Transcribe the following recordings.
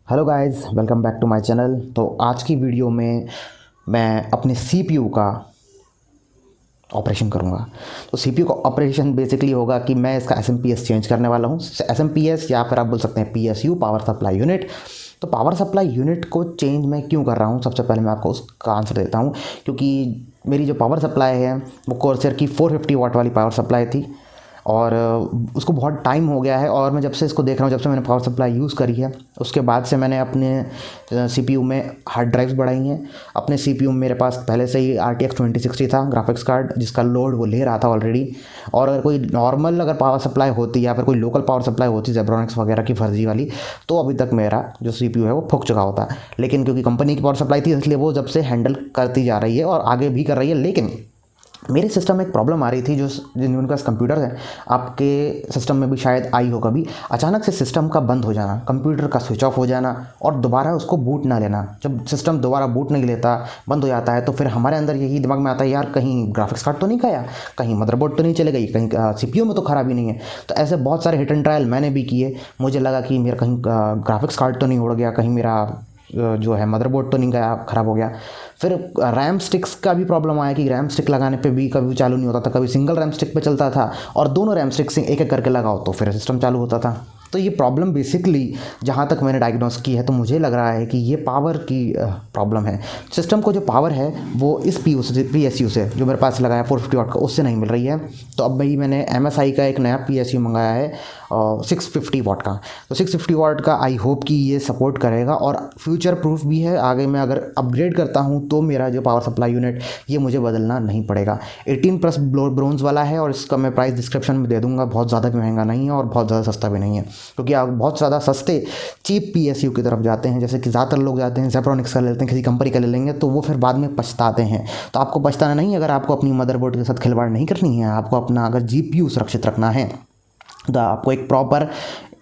Hello guys, welcome back to my channel. तो आज की वीडियो में मैं अपने सीपीयू का ऑपरेशन करूँगा। तो सीपीयू का ऑपरेशन बेसिकली होगा कि मैं इसका एसएमपीएस चेंज करने वाला हूँ। एसएमपीएस या फिर आप बोल सकते हैं पीएसयू, पावर सप्लाई यूनिट। तो पावर सप्लाई यूनिट को चेंज मैं क्यों कर रहा हूँ, सबसे पहले मैं आपको उसका आंसर देता हूँ। क्योंकि मेरी जो पावर सप्लाई है वो कोर्सर की 450 वाट वाली पावर सप्लाई थी और उसको बहुत टाइम हो गया है। और मैं जब से इसको देख रहा हूँ, जब से मैंने पावर सप्लाई यूज़ करी है, उसके बाद से मैंने अपने सीपीयू में हार्ड ड्राइव्स बढ़ाई हैं। अपने सीपीयू में मेरे पास पहले से ही RTX 2060 था ग्राफिक्स कार्ड, जिसका लोड वो ले रहा था ऑलरेडी। और अगर कोई नॉर्मल अगर पावर सप्लाई होती या फिर कोई लोकल पावर सप्लाई होती जेब्रॉनिक्स वगैरह की फर्जी वाली, तो अभी तक मेरा जो सीपीयू है वो फूक चुका होता। लेकिन क्योंकि कंपनी की पावर सप्लाई थी, इसलिए वो जब से हैंडल करती जा रही है और आगे भी कर रही है। लेकिन मेरे सिस्टम में एक प्रॉब्लम आ रही थी, जो जिनके पास कंप्यूटर है, आपके सिस्टम में भी शायद आई हो कभी, अचानक से सिस्टम का बंद हो जाना, कंप्यूटर का स्विच ऑफ हो जाना और दोबारा उसको बूट ना लेना। जब सिस्टम दोबारा बूट नहीं लेता, बंद हो जाता है, तो फिर हमारे अंदर यही दिमाग में आता है, यार कहीं ग्राफिक्स कार्ड तो नहीं खाया, कहीं मदरबोर्ड तो नहीं चले गई, कहीं सीपीयू में तो खराबी नहीं है। तो ऐसे बहुत सारे हिट एंड ट्रायल मैंने भी किए। मुझे लगा कि मेरा कहीं ग्राफिक्स कार्ड तो नहीं उड़ गया, कहीं मेरा जो है मदरबोर्ड तो नहीं गया, ख़राब हो गया। फिर रैम स्टिक्स का भी प्रॉब्लम आया कि रैम स्टिक लगाने पे भी कभी चालू नहीं होता था, कभी सिंगल रैम स्टिक पे चलता था और दोनों रैम स्टिक से एक एक करके लगाओ तो फिर सिस्टम चालू होता था। तो ये प्रॉब्लम बेसिकली जहाँ तक मैंने डायग्नोस की है, तो मुझे लग रहा है कि ये पावर की प्रॉब्लम है। सिस्टम को जो पावर है वो इस PSU से जो मेरे पास लगाया 450 वाट का, उससे नहीं मिल रही है। तो अब भाई मैंने MSI का एक नया PSU मंगाया है 650 वाट का। तो 650 वाट का आई होप कि ये सपोर्ट करेगा और फ्यूचर प्रूफ भी है। आगे मैं अगर अपग्रेड करता हूँ तो मेरा जो पावर सप्लाई यूनिट ये मुझे बदलना नहीं पड़ेगा। 18+ ब्रोंज वाला है और इसका मैं प्राइस डिस्क्रिप्शन में दे दूँगा। बहुत ज़्यादा भी महंगा नहीं है और बहुत ज़्यादा सस्ता भी नहीं है, क्योंकि आप बहुत ज़्यादा सस्ते चीप PSU की तरफ जाते हैं, जैसे कि ज़्यादातर लोग जाते हैं जेब्रॉनिक्स का ले लेते हैं, किसी कंपनी का ले लेंगे, तो वो फिर बाद में पछताते हैं। तो आपको पछताना नहीं, अगर आपको अपनी मदरबोर्ड के साथ खिलवाड़ नहीं करनी है, आपको अपना अगर GPU सुरक्षित रखना है, तो आपको एक प्रॉपर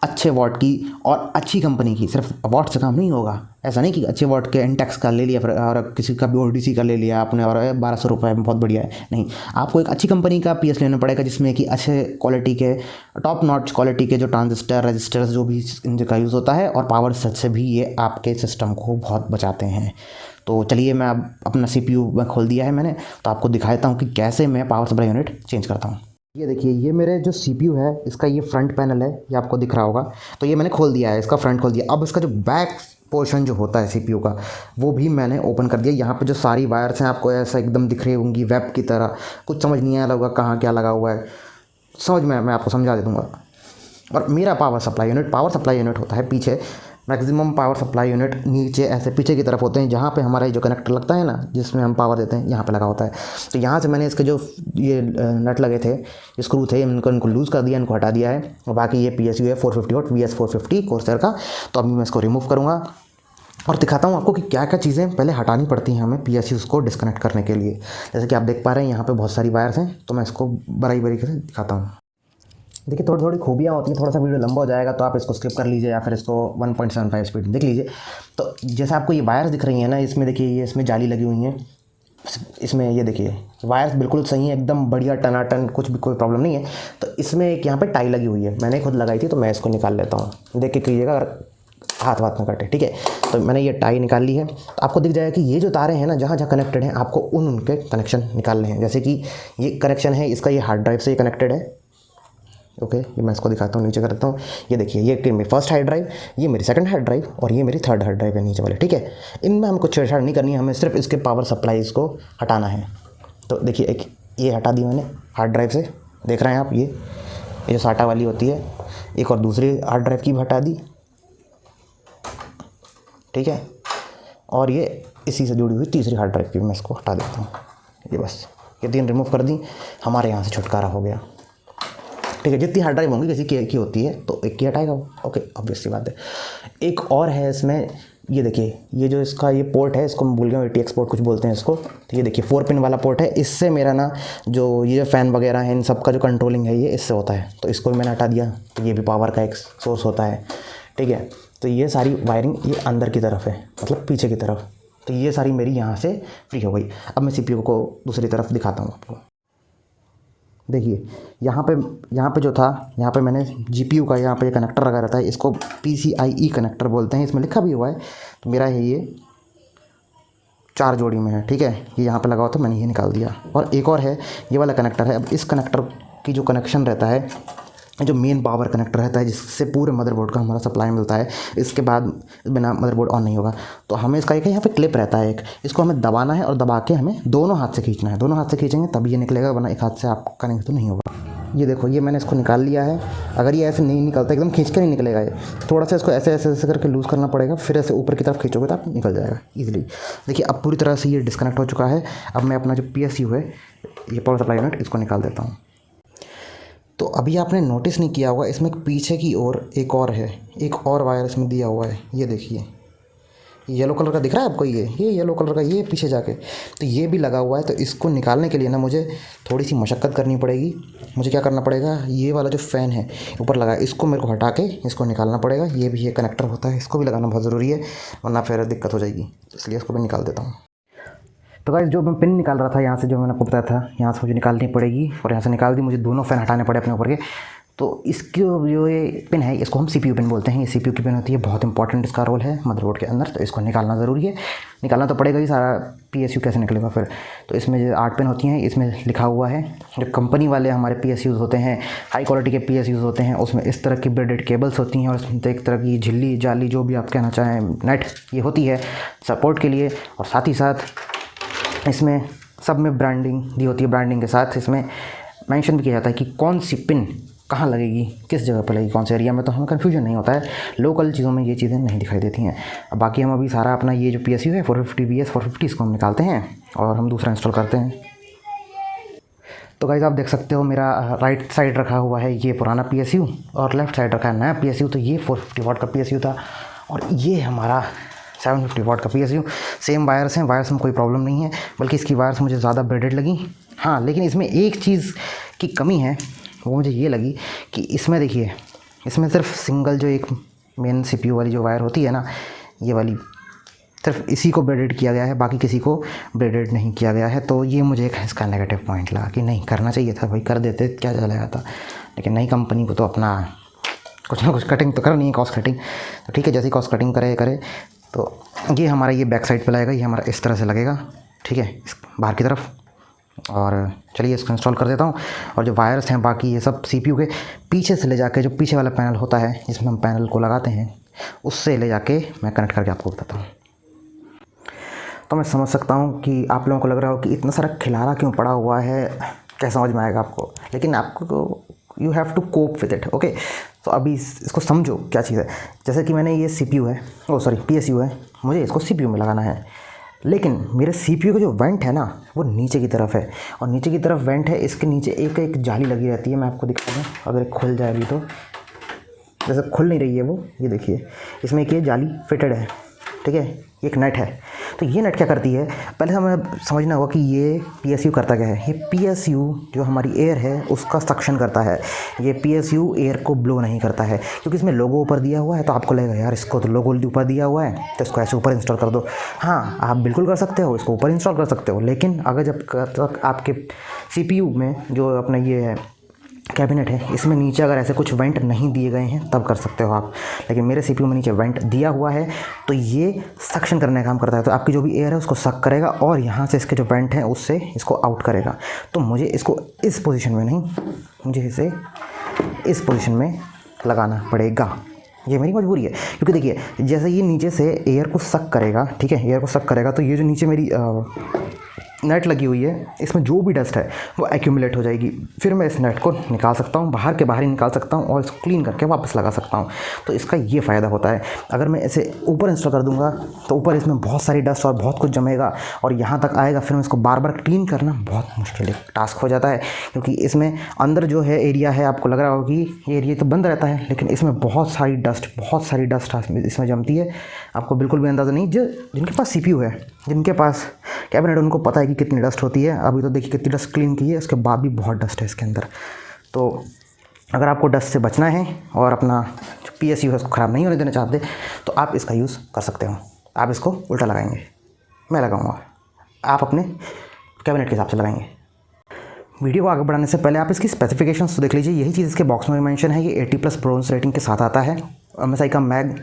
अच्छे वॉट की और अच्छी कंपनी की, सिर्फ वॉट से काम नहीं होगा। ऐसा नहीं कि अच्छे वॉट के इंटेक्स का ले लिया फिर और किसी का भी ODC का ले लिया आपने और 1200 रुपये में बहुत बढ़िया है, नहीं। आपको एक अच्छी कंपनी का PS लेना पड़ेगा, जिसमें कि अच्छे क्वालिटी के, टॉप नॉच क्वालिटी के जो ट्रांजिस्टर रजिस्टर्स जो भी इनका यूज़ होता है, और पावर सच से भी ये आपके सिस्टम को बहुत बचाते हैं। तो चलिए, मैं अब अपना CPU में खोल दिया है मैंने, तो आपको दिखाता हूँ कि कैसे मैं पावर सप्लाई यूनिट चेंज करता हूँ। ये देखिए, ये मेरे जो CPU है इसका ये फ्रंट पैनल है, ये आपको दिख रहा होगा। तो ये मैंने खोल दिया है, इसका फ्रंट खोल दिया। अब इसका जो बैक पोर्शन जो होता है CPU का, वो भी मैंने ओपन कर दिया। यहाँ पे जो सारी वायर्स हैं आपको ऐसा एकदम दिख रही होंगी वेब की तरह। कुछ समझ नहीं आया होगा कहाँ क्या लगा हुआ है, समझ में मैं आपको समझा दे दूँगा। और मेरा पावर सप्लाई यूनिट होता है पीछे। मैक्सिमम पावर सप्लाई यूनिट नीचे ऐसे पीछे की तरफ होते हैं, जहाँ पे हमारा जो कनेक्टर लगता है ना, जिसमें हम पावर देते हैं, यहाँ पे लगा होता है। तो यहाँ से मैंने इसके जो ये नट लगे थे, स्क्रू थे, इनको लूज़ कर दिया, इनको हटा दिया है। और बाकी ये PSU है 450 वाट VS450 कोर्सर का। तो अभी मैं इसको रिमूव करूँगा और दिखाता हूँ आपको कि क्या क्या चीज़ें पहले हटानी पड़ती हैं हमें PSUs को डिस्कनेक्ट करने के लिए। जैसे कि आप देख पा रहे हैं यहाँ पे बहुत सारी वायर्स हैं, तो मैं इसको बारीक से दिखाता हूँ। देखिए, थोड़ी थोड़ी खूबियाँ होती हैं, थोड़ा सा वीडियो लंबा हो जाएगा तो आप इसको स्किप कर लीजिए या फिर इसको 1.75 स्पीड देख लीजिए। तो जैसे आपको ये वायर्स दिख रही हैं ना, इसमें देखिए, ये इसमें जाली लगी हुई हैं। इसमें ये देखिए वायर्स बिल्कुल सही है, एकदम बढ़िया टनाटन, कुछ भी कोई प्रॉब्लम नहीं है। तो इसमें एक यहाँ पे टाई लगी हुई है, मैंने खुद लगाई थी, तो मैं इसको निकाल लेता हूँ। देख के कीजिएगा, अगर हाथ वाथ में कटे, ठीक है। तो मैंने ये टाई निकाल ली है। तो आपको दिख जाएगा कि ये जो तारें हैं ना, जहाँ जहाँ कनेक्टेड हैं, आपको उनके कनेक्शन निकालने हैं। जैसे कि ये कनेक्शन है इसका, ये हार्ड ड्राइव से ये कनेक्टेड है। ओके, ये मैं इसको दिखाता हूँ, नीचे करता हूँ। ये देखिए, ये मेरी फर्स्ट हार्ड ड्राइव, ये मेरी सेकंड हार्ड ड्राइव और ये मेरी थर्ड हार्ड ड्राइव है नीचे वाले, ठीक है। इनमें हमको छेड़छाड़ नहीं करनी है, हमें सिर्फ इसके पावर सप्लाई को हटाना है। तो देखिए, एक ये हटा दी मैंने हार्ड ड्राइव से, देख रहे हैं आप, ये जो साटा वाली होती है। एक और दूसरी हार्ड ड्राइव की भी हटा दी, ठीक है। और ये इसी से जुड़ी हुई तीसरी हार्ड ड्राइव की भी मैं इसको हटा देता हूँ। ये बस, ये 3 रिमूव कर दी, हमारे यहाँ से छुटकारा हो गया, ठीक है। जितनी हार्ड ड्राइव होंगी किसी की होती है, तो एक की हटाएगा वो, ओके, ऑब्वियस सी बात है। एक और है इसमें, ये देखिए, ये जो इसका ये पोर्ट है, इसको मैं भूल गया, ATX पोर्ट कुछ बोलते हैं इसको। तो ये देखिए 4 पिन वाला पोर्ट है, इससे मेरा ना जो ये फ़ैन वगैरह है, इन सब का जो कंट्रोलिंग है, ये इससे होता है। तो इसको भी मैंने हटा दिया। तो ये भी पावर का एक सोर्स होता है, ठीक है। तो ये सारी वायरिंग ये अंदर की तरफ है, मतलब पीछे की तरफ। तो ये सारी मेरी यहाँ से फ्री हो गई। अब मैं CPU को दूसरी तरफ दिखाता हूँ आपको। देखिए यहाँ पे जो था, यहाँ पे मैंने जीपीयू का यहाँ पे कनेक्टर लगा रहता है, इसको PCIe कनेक्टर बोलते हैं, इसमें लिखा भी हुआ है। तो मेरा है ये 4 जोड़ी में है, ठीक है। ये यहाँ पे लगा हुआ था, मैंने ये निकाल दिया। और एक और है, ये वाला कनेक्टर है। अब इस कनेक्टर की जो कनेक्शन रहता है, जो मेन पावर कनेक्टर रहता है, जिससे पूरे मदरबोर्ड का हमारा सप्लाई मिलता है, इसके बाद बिना मदरबोर्ड ऑन नहीं होगा। तो हमें इसका एक यहाँ पे क्लिप रहता है एक, इसको हमें दबाना है और दबा के हमें दोनों हाथ से खींचना है। दोनों हाथ से खींचेंगे तभी ये निकलेगा, वरना एक हाथ से आप करेंगे तो नहीं होगा। ये देखो, ये मैंने इसको निकाल लिया है। अगर ये ऐसे नहीं निकलता, एकदम खींच के नहीं निकलेगा ये, थोड़ा सा इसको ऐसे ऐसे ऐसे करके लूज़ करना पड़ेगा, फिर ऐसे ऊपर की तरफ खींचोगे तो आप निकल जाएगा ईजिली। देखिए अब पूरी तरह से ये डिस्कनेक्ट हो चुका है। अब मैं अपना जो PSU है, ये पावर सप्लाई यूनिट, इसको निकाल देता हूँ। तो अभी आपने नोटिस नहीं किया होगा, इसमें पीछे की ओर एक और है, एक और वायर इसमें दिया हुआ है। ये देखिए, येलो कलर का दिख रहा है आपको, ये येलो कलर का, ये पीछे जाके, तो ये भी लगा हुआ है। तो इसको निकालने के लिए ना मुझे थोड़ी सी मशक्क़त करनी पड़ेगी। मुझे क्या करना पड़ेगा, ये वाला जो फ़ैन है ऊपर लगा है, इसको मेरे को हटा के इसको निकालना पड़ेगा। ये भी ये कनेक्टर होता है, इसको भी लगाना बहुत ज़रूरी है, वरना फिर दिक्कत हो जाएगी। इसलिए इसको भी निकाल देता हूँ। तो गाइस, जो मैं पिन निकाल रहा था यहाँ से, जो मैंने आपको बताया था, यहाँ से मुझे निकालनी पड़ेगी, और यहाँ से निकाल दी। मुझे दोनों फ़ैन हटाने पड़े अपने ऊपर के। तो इसकी जो ये पिन है, इसको हम CPU पिन बोलते हैं। ये CPU की पिन होती है, बहुत इंपॉर्टेंट इसका रोल है मदरबोर्ड के अंदर। तो इसको निकालना ज़रूरी है, निकालना तो पड़ेगा ही। सारा PSU कैसे निकलेगा फिर। तो इसमें जो 8 पिन होती हैं, इसमें लिखा हुआ है, जो कंपनी वाले हमारे PSUs होते हैं, हाई क्वालिटी के PSUs होते हैं, उसमें इस तरह की ब्रेडेड केबल्स होती हैं, और इसमें एक तरह की झिल्ली जाली, जो भी आप कहना चाहें, नेट, ये होती है सपोर्ट के लिए। और साथ ही साथ इसमें सब में ब्रांडिंग दी होती है। ब्रांडिंग के साथ इसमें मेंशन भी किया जाता है कि कौन सी पिन कहाँ लगेगी, किस जगह पर लगेगी, कौन से एरिया में। तो हमें कन्फ्यूजन नहीं होता है। लोकल चीज़ों में ये चीज़ें नहीं दिखाई देती हैं। अब बाकी हम अभी सारा अपना ये जो PSU है 450 450, इसको हम निकालते हैं और हम दूसरा इंस्टॉल करते हैं। तो गाइस, आप देख सकते हो मेरा राइट साइड रखा हुआ है ये पुराना PSU, और लेफ़्ट साइड रखा है नया PSU। तो ये 450 वाट का PSU था, और ये हमारा 750 वाट का PSU। सेम वायर्स हैं, वायर्स में कोई प्रॉब्लम नहीं है, बल्कि इसकी वायर्स मुझे ज़्यादा ब्रेडेड लगी। हाँ, लेकिन इसमें एक चीज़ की कमी है, वो मुझे ये लगी कि इसमें देखिए, इसमें सिर्फ सिंगल जो एक मेन CPU वाली जो वायर होती है ना, ये वाली, सिर्फ इसी को ब्रेडेड किया गया है, बाकी किसी को ब्रेडेड नहीं किया गया है। तो ये मुझे एक इसका नेगेटिव पॉइंट लगा कि नहीं करना चाहिए था भाई, कर देते, क्या चला जाता। लेकिन नई कंपनी को तो अपना कुछ ना कुछ कटिंग तो करनी है, कॉस्ट कटिंग। तो ठीक है, जैसे कॉस्ट कटिंग करे। तो ये हमारा ये बैक साइड पे लगेगा, ये हमारा इस तरह से लगेगा, ठीक है, इस बाहर की तरफ। और चलिए इसको इंस्टॉल कर देता हूँ। और जो वायर्स हैं बाकी, ये सब CPU के पीछे से ले जाके, जो पीछे वाला पैनल होता है जिसमें हम पैनल को लगाते हैं, उससे ले जाके मैं कनेक्ट करके आपको बताता हूँ। तो मैं समझ सकता हूँ कि आप लोगों को लग रहा हो कि इतना सारा खिलारा क्यों पड़ा हुआ है, क्या समझ में आएगा आपको। लेकिन आपको you have to cope with it, okay. तो अभी इसको समझो क्या चीज़ है। जैसे कि मैंने ये CPU है, PSU है, मुझे इसको CPU में लगाना है। लेकिन मेरे CPU का जो वेंट है ना, वो नीचे की तरफ है, और नीचे की तरफ वेंट है, इसके नीचे एक जाली लगी रहती है। मैं आपको दिखा दूँ, अगर खुल जाए अभी, तो जैसे खुल नहीं रही है वो, ये देखिए, इसमें एक ये जाली फिटेड है, ठीक है, एक नेट है। तो ये नेट क्या करती है, पहले हमें समझना होगा कि ये PSU करता क्या है। ये PSU जो हमारी एयर है उसका सक्शन करता है। ये PSU एयर को ब्लो नहीं करता है, क्योंकि इसमें लोगो ऊपर दिया हुआ है। तो आपको लगेगा यार, इसको तो लोगो ऊपर दिया हुआ है, तो इसको ऐसे ऊपर इंस्टॉल कर दो। हाँ, आप बिल्कुल कर सकते हो, इसको ऊपर इंस्टॉल कर सकते हो। लेकिन अगर जब तक आपके CPU में जो अपना ये है कैबिनेट है, इसमें नीचे अगर ऐसे कुछ वेंट नहीं दिए गए हैं, तब कर सकते हो आप। लेकिन मेरे CPU में नीचे वेंट दिया हुआ है, तो ये सक्शन करने का काम करता है। तो आपकी जो भी एयर है उसको सक करेगा, और यहाँ से इसके जो वेंट हैं उससे इसको आउट करेगा। तो मुझे इसको इस पोजीशन में नहीं, मुझे इसे इस पोजीशन में लगाना पड़ेगा। ये मेरी मजबूरी है, क्योंकि देखिए, जैसे ये नीचे से एयर को सक करेगा, ठीक है, एयर को सक करेगा, तो ये जो नीचे मेरी नेट लगी हुई है, इसमें जो भी डस्ट है वो एक्यूमुलेट हो जाएगी। फिर मैं इस नेट को निकाल सकता हूँ, बाहर के बाहर ही निकाल सकता हूँ, और इसको क्लीन करके वापस लगा सकता हूँ। तो इसका ये फ़ायदा होता है। अगर मैं इसे ऊपर इंस्टॉल कर दूँगा, तो ऊपर इसमें बहुत सारी डस्ट और बहुत कुछ जमेगा, और यहाँ तक आएगा। फिर मैं इसको बार बार क्लीन करना बहुत मुश्किल टास्क हो जाता है, क्योंकि इसमें अंदर जो है एरिया है, आपको लग रहा होगा कि ये एरिया तो बंद रहता है, लेकिन इसमें बहुत सारी डस्ट इसमें जमती है। आपको बिल्कुल भी अंदाज़ा नहीं। जिनके पास CPU है, जिनके पास कैबिनेट, उनको पता है कि कितनी डस्ट होती है। अभी तो देखिए कितनी डस्ट क्लीन की है, उसके बाद भी बहुत डस्ट है इसके अंदर। तो अगर आपको डस्ट से बचना है और अपना जो PSU है उसको ख़राब नहीं होने देना चाहते, तो आप इसका यूज़ कर सकते हो। आप इसको उल्टा लगाएंगे, मैं लगाऊंगा, आप अपने कैबिनेट के हिसाब से लगाएंगे। वीडियो को आगे बढ़ाने से पहले आप इसकी स्पेसिफिकेशंस तो देख लीजिए। यही चीज़ इसके बॉक्स में मेंशन है। ये 80+ ब्रोंज रेटिंग के साथ आता है। MSI का मैग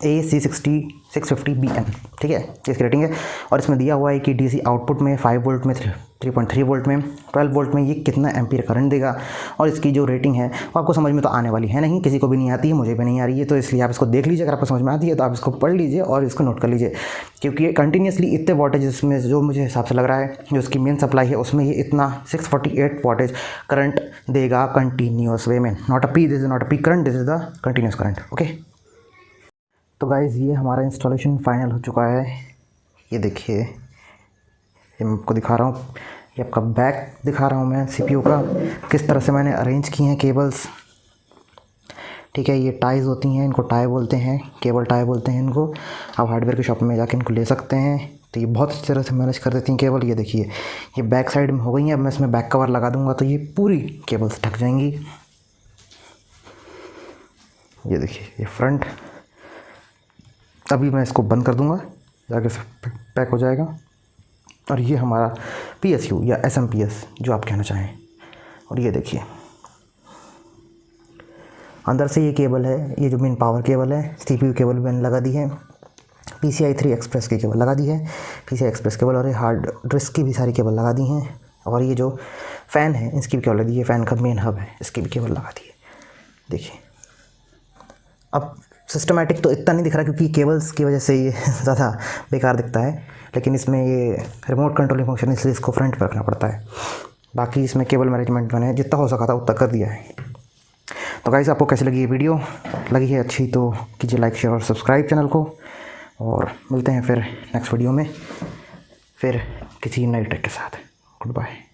AC60 650BN, ठीक है, इसकी रेटिंग है। और इसमें दिया हुआ है कि DC आउटपुट में 5 वोल्ट में 3.3 वोल्ट में 12 वोल्ट में ये कितना एम्पीयर करंट देगा। और इसकी जो रेटिंग है वो आपको समझ में तो आने वाली है नहीं, किसी को भी नहीं आती है, मुझे भी नहीं आ रही है। तो इसलिए आप इसको देख लीजिए, अगर आपको समझ में आती है तो आप इसको पढ़ लीजिए और इसको नोट कर लीजिए, क्योंकि ये कंटिन्यूसली इतने वोल्टेज इसमें जो मुझे हिसाब से लग रहा है, जो इसकी मेन सप्लाई है उसमें ये इतना 648 वोल्टेज करंट देगा कंटिन्यूस वे में। Not a P, this is not a P current, this is the continuous current. Okay, तो गाइज़ ये हमारा इंस्टॉलेशन फाइनल हो चुका है। ये देखिए, ये मैं आपको दिखा रहा हूँ, ये आपका बैक दिखा रहा हूँ मैं CPU का, किस तरह से मैंने अरेंज किए हैं केबल्स, ठीक है। ये टाइज होती हैं, इनको टाई बोलते हैं, केबल टाई बोलते हैं इनको। आप हार्डवेयर की शॉप में जाके इनको ले सकते हैं। तो ये बहुत अच्छी तरह से मैनेज कर देती हैं केबल। ये देखिए, ये बैक साइड में हो गई हैं। अब मैं इसमें बैक कवर लगा दूँगा तो ये पूरी केबल्स ढक जाएंगी। ये देखिए, ये फ्रंट, अभी मैं इसको बंद कर दूंगा, जाके से पैक हो जाएगा। और ये हमारा PSU या SMPS जो आप कहना चाहें। और ये देखिए, अंदर से ये केबल है, ये जो मेन पावर केबल है, CPU केबल मैंने लगा दी है, PCI 3 एक्सप्रेस की केबल लगा दी है, PCI एक्सप्रेस केबल, और ये हार्ड डिस्क की भी सारी केबल लगा दी हैं। और ये जो फ़ैन है इसकी भी केबल लगी है, फ़ैन का मेन हब है, इसकी भी केबल लगा दी है। देखिए, अब सिस्टमेटिक तो इतना नहीं दिख रहा क्योंकि केबल्स की वजह से ये ज़्यादा बेकार दिखता है, लेकिन इसमें ये रिमोट कंट्रोलिंग फंक्शन, इसलिए इसको फ्रंट पर रखना पड़ता है। बाकी इसमें केबल मैनेजमेंट मैंने जितना हो सका था उतना कर दिया है। तो गाइस, आपको कैसी लगी ये वीडियो? लगी है अच्छी तो कीजिए लाइक, शेयर और सब्सक्राइब चैनल को। और मिलते हैं फिर नेक्स्ट वीडियो में, फिर किसी नई ट्रिक के साथ। Good bye.